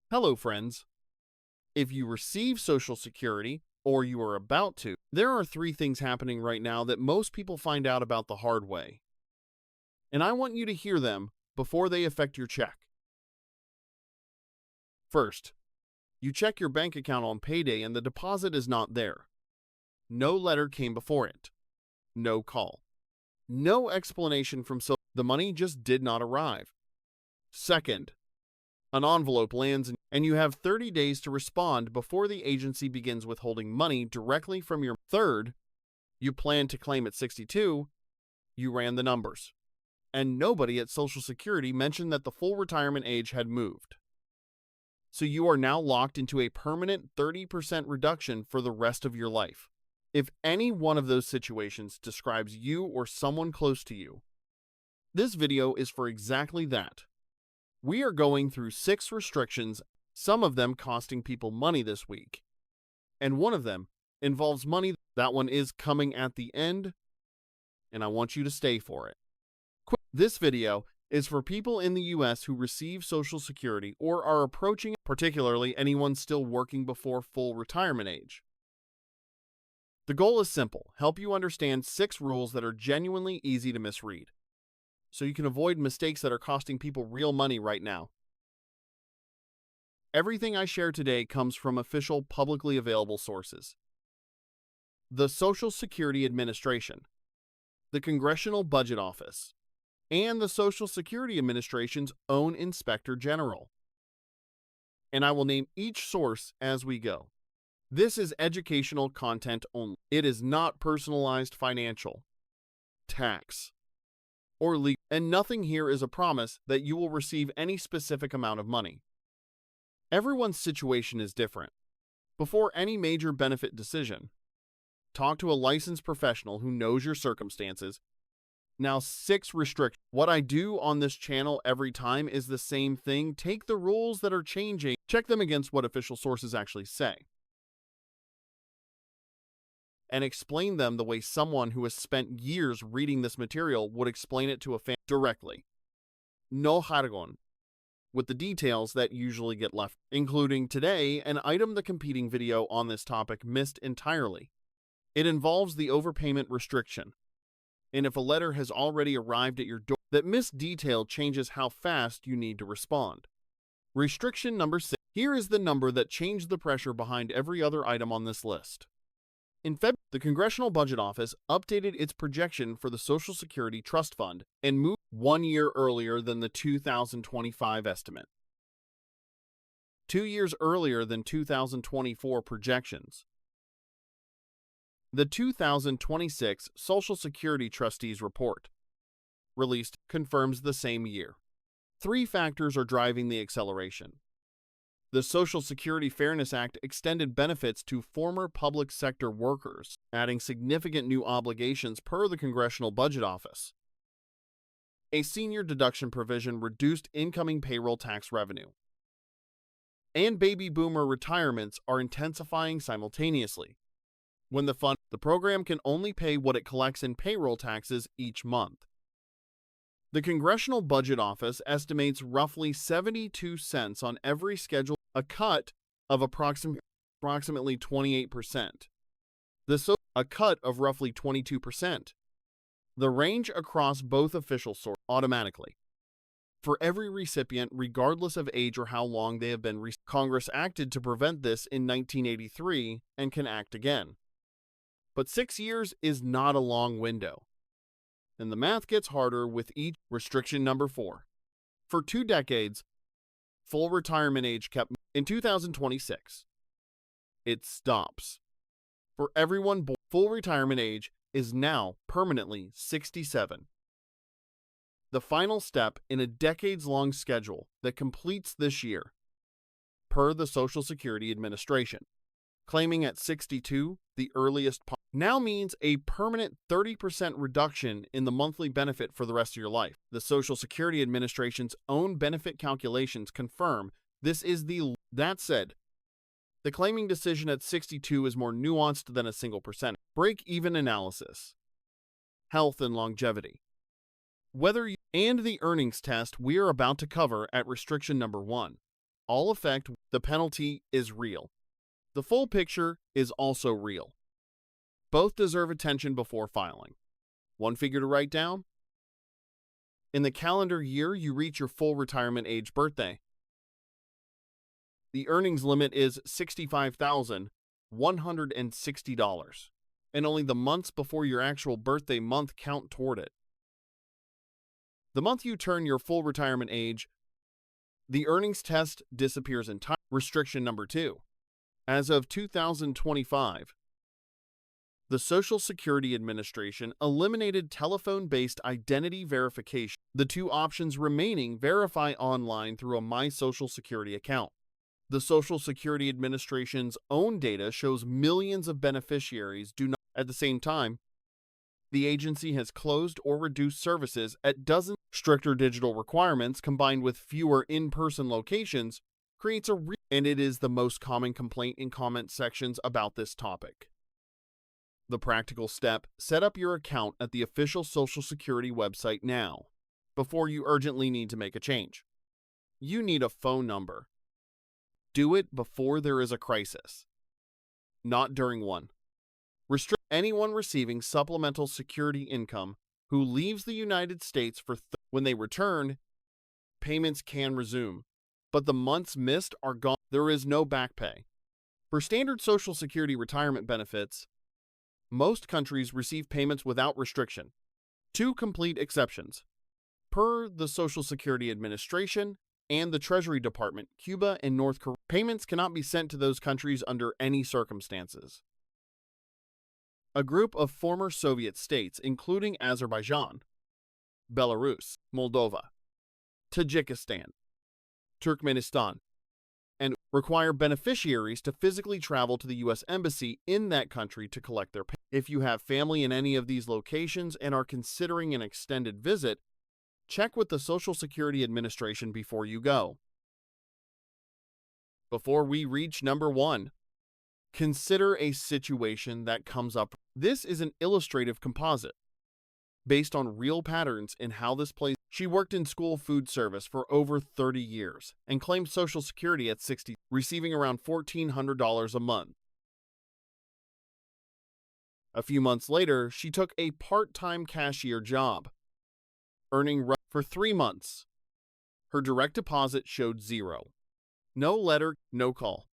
Hello, friends. If you receive Social Security, or you are about to, there are three things happening right now that most people find out about the hard way. And I want you to hear them before they affect your check. First, you check your bank account on payday and the deposit is not there. No letter came before it. No call. No explanation from the money just did not arrive. Second, an envelope lands and you have 30 days to respond before the agency begins withholding money directly from your. Third, you plan to claim at 62, you ran the numbers, and nobody at Social Security mentioned that the full retirement age had moved. So you are now locked into a permanent 30% reduction for the rest of your life. If any one of those situations describes you or someone close to you, this video is for exactly that. We are going through 6 restrictions, some of them costing people money this week. And one of them involves money. That one is coming at the end, and I want you to stay for it. This video is for people in the US who receive Social Security or are approaching, particularly anyone still working before full retirement age. The goal is simple: help you understand 6 rules that are genuinely easy to misread, so you can avoid mistakes that are costing people real money right now. Everything I share today comes from official, publicly available sources. The Social Security Administration, the Congressional Budget Office, and the Social Security Administration's own Inspector General. And I will name each source as we go. This is educational content only. It is not personalized financial, tax, or legal, and nothing here is a promise that you will receive any specific amount of money. Everyone's situation is different. Before any major benefit decision, talk to a licensed professional who knows your circumstances. Now, 6 restrictions. What I do on this channel every time is the same thing. Take the rules that are changing, check them against what official sources actually say, and explain them the way someone who has spent years reading this material would explain it to a fan directly. No jargon, with the details that usually get left, including today an item the competing video on this topic missed entirely. It involves the overpayment restriction, and if a letter has already arrived at your door, that missed detail changes how fast you need to respond. Restriction number 6. Here is the number that changed the pressure behind every other item on this list. In February, the Congressional Budget Office updated its projection for the Social Security Trust Fund and moved 1 year earlier than the 2025 estimate, 2 years earlier than 2024 projections. The 2026 Social Security Trustees Report, released, confirms the same year. 3 factors are driving the acceleration. The Social Security Fairness Act extended benefits to former public sector workers, adding significant new obligations per the Congressional Budget Office. A senior deduction provision reduced incoming payroll tax revenue. And baby boomer retirements are intensifying simultaneously. When the program can only pay what it collects in payroll taxes each month. The Congressional Budget Office estimates roughly 72 cents on every schedule, a cut of approximately 28%. A cut of roughly 22%. The range across both official sources automatically. For every recipient, regardless of age or how long they have been received. Congress acted to prevent this in 1983 and can act again. But 6 years is not a long window. And the math gets harder with each. Restriction number 4. For 2 decades, full retirement age kept. In 2026, it stops. For everyone born, full retirement age is now permanently 67. The final step in a decades-long schedule that completes this year, per the Social Security Administration. Claiming at 62, the earliest now means a permanent 30% reduction in the monthly benefit for the rest of your life. The Social Security Administration's own benefit calculations confirm this is the. That said, the claiming decision at 62 is more nuanced than a single percent. Break-even analysis, health and longevity, and the earnings test we are about to cover at restriction number 1. all affect the penalty is real. The full picture is also real. Both deserve attention before filing. One figure to write down? In the calendar year you reach your full retirement age birthday, the earnings limit is $65,160, and only the months before your actual birthday month count toward it. The month you turn your full retirement age, the earnings test disappears entirely. Restriction number 2. As of 2025, the Social Security Administration eliminated telephone-based identity verification. The two options remaining verify online through a My Social Security account. The Social Security Administration's own data shows millions of beneficiaries do not. At the same time, the agency has closed or reduced services at dozens. Stricter digital requirements combined with fewer in-person locations creates and it is the most common complaint in comment sections about this topic. The practical step: set up your account at the official Social Security website now, before you urgently need to make a change. You need a phone number. Do it before there is a crisis, not during one. Restrict anyone receiving supplemental security income who leaves the United States when they return, payments can resume, but the months missed are gone. There is no back pay. For standard Social Security retirement benefits, most countries receive payments without restriction. Two complete exceptions. Per the Social Security Administration and the Treasury Department, Cuba and North Korea, payments cannot be sent to those countries under any circumstances. A group of former Soviet states, including Azerbaijan, Belarus, Moldova, Tajikistan, Turkmenistan, and require beneficiaries to physically travel to the U.S. Embassy in that country to collect their pay. If you have family in any of these locations and are considering an extended visit, check with the Social Security Administration before you go. Before we reach number 1, consider a situation that comes up. This is an illustrative composite based on real patterns in how this plays. She worked in school food service for over 30 years and claimed Social Security at 60, receiving around $1,400 a month. A few months later, she took a part-time cashier job, earning for 3 months. Her direct deposit showed 0. No letter, no call.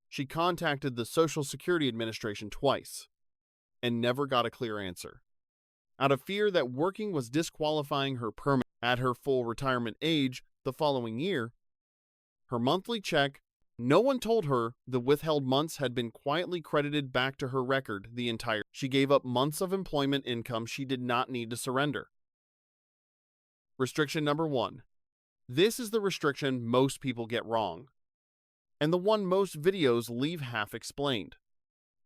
She contacted the Social Security Administration twice and never got a clear answer. Out of fear that working was disqualifying her permanently at her full retirement age the following year, her monthly check, no one told her the withheld months had been quietly credited back to her record the entire. She gave up months of employment income she did not need to surrender. Restriction number 1. This is the restriction most people get wrong, and the one most videos leave half explained.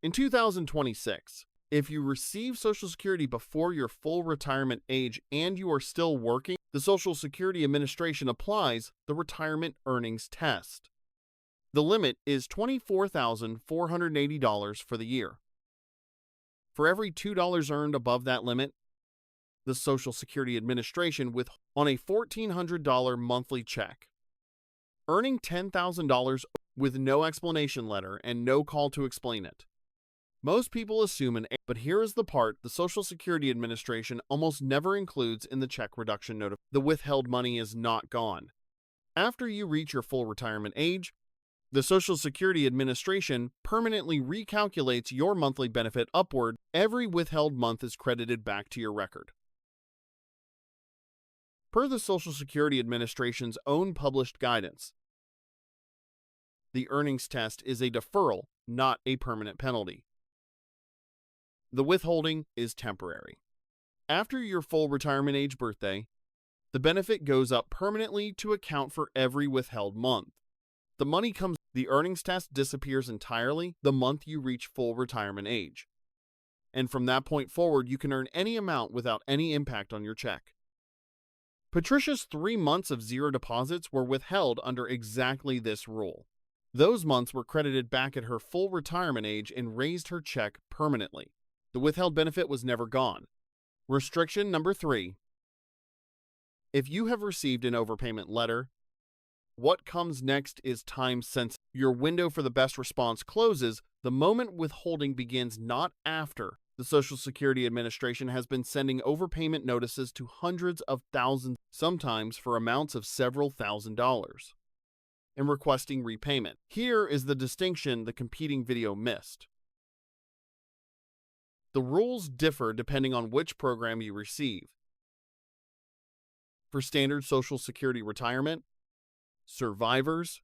In 2026, if you receive Social Security before your full retirement age and you are still working, the Social Security Administration applies the retirement earnings test. The limit is $24,480 for the year. For every $2 earned above that limit, the Social Security Administration on a $1,400 monthly check. Earning $10,000 with no explanation letter and no call to explain it. Most people assume but here is the part the Social Security Administration almost never includes in the check reduction notice. The withheld money is not gone. After you reach your full retirement age, the Social Security Administration permanently recalculates your monthly benefit upward. Every withheld month is credited back to your record. Per the Social Security Administration's own published guidance, the earnings test is a deferral, not a permanent penalty. The withholding is temporary. After your full retirement age birthday, the benefit goes up permanently to account for every withheld month. The earnings test disappears entirely the month you reach full retirement age. And from that point forward, you can earn any amount without any impact on your check. Patricia's 3 months of 0 deposits were withheld under exactly this rule. Those months were credited back at her full retirement age and raised her check permanently. The withheld benefit was never gone. Restriction number 3. If you have received an overpayment letter, What comes next is time sensitive. Your window for the best response closes the moment withholding begins, not after. The Social Security Administration has been sending overpayment notices to hundreds of thousands, sometimes for amounts of several $1,000s, and requesting repayment. Here is the distinction the competing video missed. The rules differ depending on which program you receive. For standard Social Security retirement, survivors,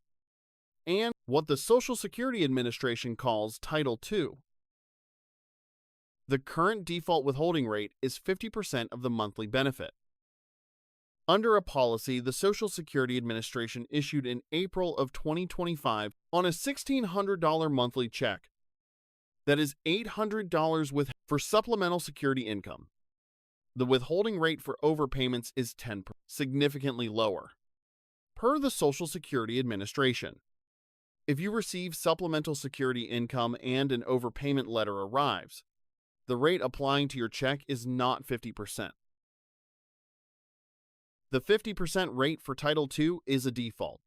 and what the Social Security Administration calls Title II. The current default withholding rate is 50% of the monthly benefit. Under a policy the Social Security Administration issued in April of 2025 on a $1,600 monthly check, that is $800 for supplemental security income. The withholding rate for overpayments is 10%, significantly lower. Per the Social Security Administration, if you receive supplemental security income and an overpayment letter arrives, the rate applying to your check is not 50%. The 50% rate for Title II is a default,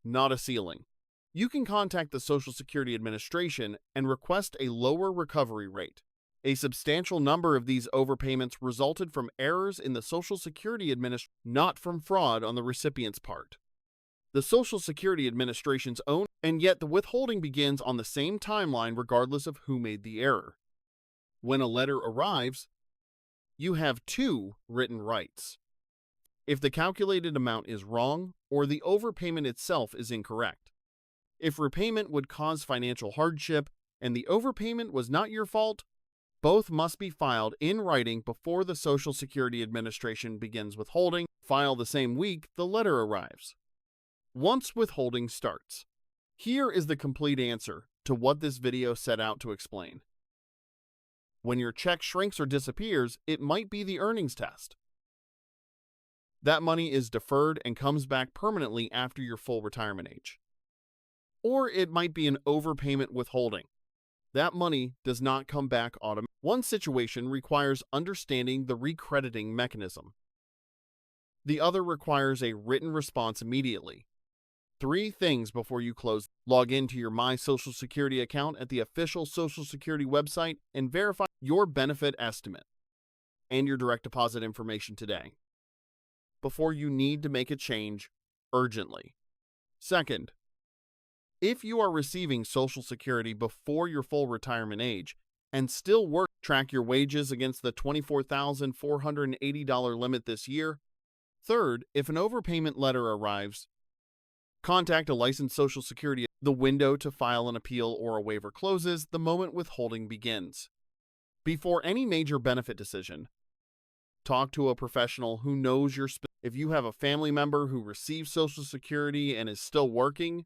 not a ceiling. You can contact the Social Security Administration and request a lower recovery rate. A substantial number of these overpayments resulted from errors in the Social Security Administration, not from fraud on the recipient's part. The Social Security Administration's own, and yet the withholding begins on the same timeline regardless of who made the error. When a letter arrives, you have two written rights: if the calculated amount is wrong or the overpayment itself is incorrect. If repayment would cause financial hardship and the overpayment was not your fault, both must be filed in writing before the Social Security Administration begins withholding. File the same week the letter arrives. Once withholding starts, here is the complete answer to what this video set out to explain. When your check shrinks or disappears, it might be the earnings test. That money is deferred and comes back permanently after your full retirement age. Or it might be an overpayment withholding. That money does not come back automatically. One situation requires understanding the recrediting mechanism. The other requires a written response immediately. 3 things before you close. Log into your My Social Security account at the official Social Security website and verify your benefit estimate and your direct deposit information today, before you need to make a change urgently. Second, if you are receiving Social Security before your full retirement age and still work, track your wages against the $24,480 limit this year. Third, if an overpayment letter arrives, contact a licensed Social Security. The window to file an appeal or a waiver closes the moment withholding begins. Before any major benefit decision, talk to a professional who knows your if you have a family member who receives Social Security and is still working,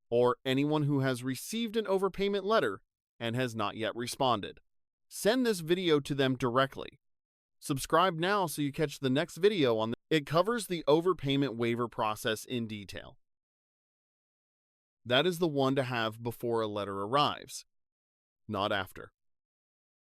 or anyone who has received an overpayment letter and has not yet responded, send this video to them directly. Subscribe now so you catch the next video on it covers the overpayment waiver process in detail. That is the one to have before a letter arrives, not after.